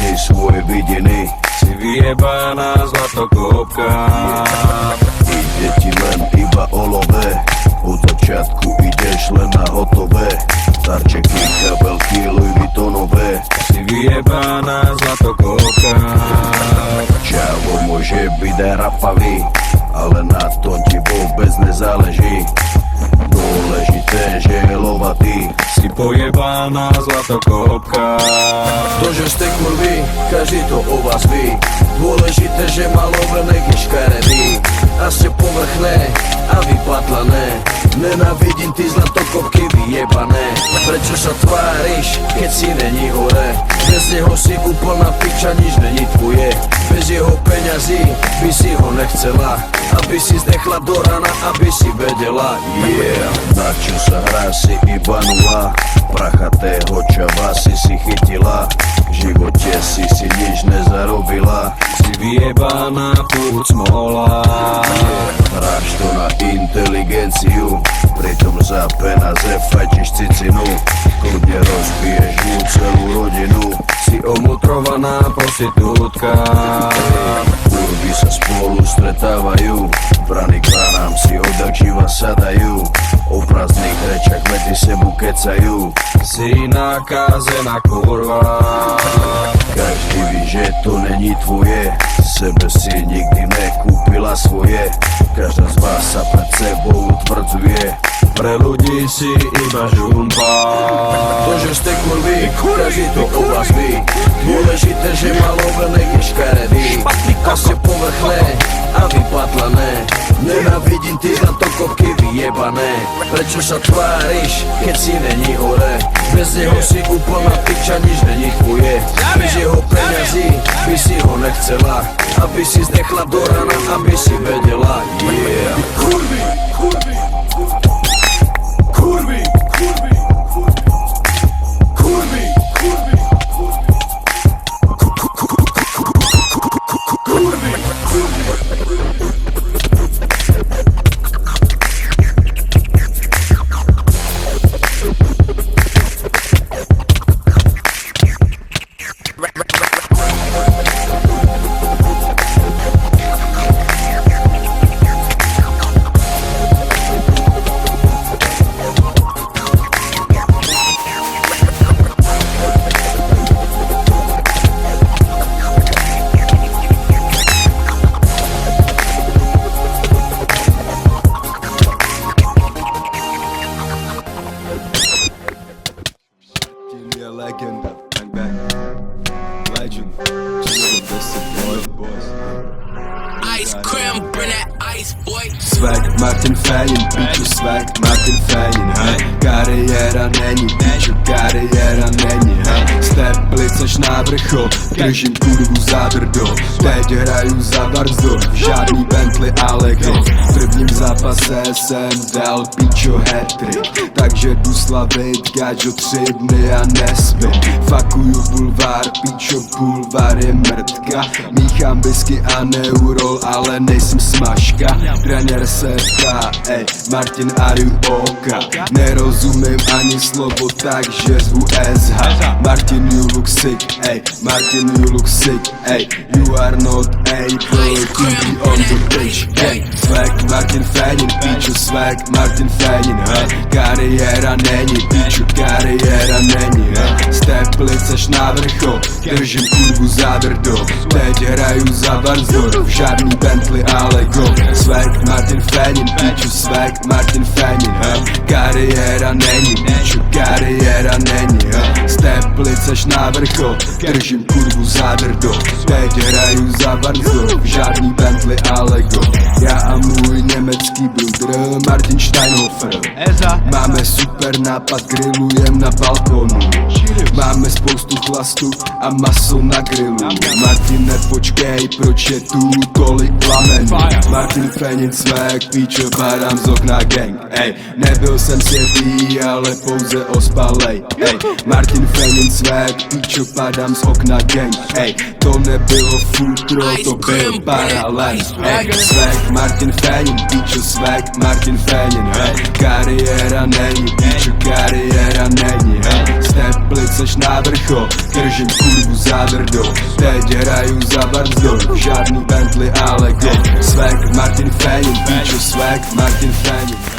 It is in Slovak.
si svoje vidiny. Si vyjebaná zlatokopka. Ide ti len iba o love, od začiatku ideš len na hotové. Darčeky, kabelky, Louis Vuittonové. Si vyjebaná zlatokopka. Čavo môže byť aj rapavý, ale na tom ti vôbec nezáleží. Dôležité, že je lovatý. Si pojebaná zlatokopka. To, že ste kurvy, každý to o vás ví. Dôležité, že má love, nech je škaredý. A ste povrchné a vypatlané. Nenávidím ty zlatokopky vyjebané. Prečo sa tváriš, keď si není hore? Bez neho si úplná piča, nič není tvoje. Bez jeho peňazí by si ho nechcela, aby si zdechla do rana, aby si vedela. Yeah, na čo sa hrá, si iba nula. Prachatého čava si chytila. V živote si nič nezarobila. Si vyjebaná furt smola. Hráš to na inteligenciu, pritom za peniaze fajčiš cicinu. Kľudne rozbiješ mu celú rodinu. Si omutrovaná prostitútka. Kurvy sa spolu stretávajú, brany k branám si odjak živa sadajú. O prázdnych rečach medzi sebu kecajú. Si nakazená kurva. Každý ví, že to není tvoje, sebe si nikdy nekúpila svoje. Každá z vás sa pred sebou utvrdzuje. Pre ľudí si iba žumpa. To, že ste kurvy, každý to o vás ví. Dôležité, že má love, nech je škaredý. A ste povrchné a vypatlané. Nenávidím ty zlatokopky vyjebané. Prečo sa tváriš, keď si není hore? Bez neho si úplná piča, nič není tvoje. Bez jeho peňazí by si ho nechcela, aby si zdechla do rana, aby si vedela. Yeah. Kurvy, kurvy, kurvy, kurvy, kurvy, kurvy, kurvy, Legenda, bang bang, legend, Ice cream, bring that ice, boy. Swag, Martin Fallon, piču, swag, Martin Fallon, hej. Kariéra není, piču, kariéra není, hej. Stepli seš na vrchol, držím kurvu za drdo. Teď hraju za Barzdo, žádný Bentley, ale golf. V prvním zápase jsem dal pičo hat-trick, takže jdu slavit, gáčo 3 dny a nespím. Fakuju bulvár, pičo, bulvár je mrtka. Míchám whisky a neurol, ale nejsem smažka. Trenér se ptá, ej, Martin, are you OK? Nerozumím ani slovo, takže zvu SH. Martin, you look sick, ey, Martin, you look sick, ey. You are not able to be on the pitch, ey. Swag, Martin Fallon, piču, swag, Martin Fallon, hej. Kariéra není, piču, kariéra není, hej. Stepli seš na vrchol, držím kurvu za drdo. Teď hraju za Barzdo, žádný Bentley, ale golf. Swag, Martin Fallon, piču, swag, Martin Fallon, hej. Kariéra není, piču, kariéra není, hej. Stepli seš na vrchol, držím kurvu za drdo. Teď hraju za Barzdo, žádný Bentley, ale golf. Já a můj německý brudr Martin Steinhofer. Máme super nápad, grillujem na balkonu. Máme spoustu chlastu a maso na grilu. Martine, počkej, proč je tu tolik plamenů? Martin Martin Fenin swag, píčo, padám z okna gang. Ej, nebyl jsem světlý, ale pouze ospalej. Ej, Martin Fenin swag, píčo, padám z okna gang. Ej, to nebylo futro, to byl paralel. Ej, swag, Martin Fenin, píčo, swag, Martin Fenin. Hej, kariéra není, píčo, kariéra není. Hej, z Teplic seš na vrchol, držím kurvu za drdo. Teď hraju za Barzdor, žádný Bentley, ale go. Swag, Martin Fenin, píčo, swag, Martin Fenin.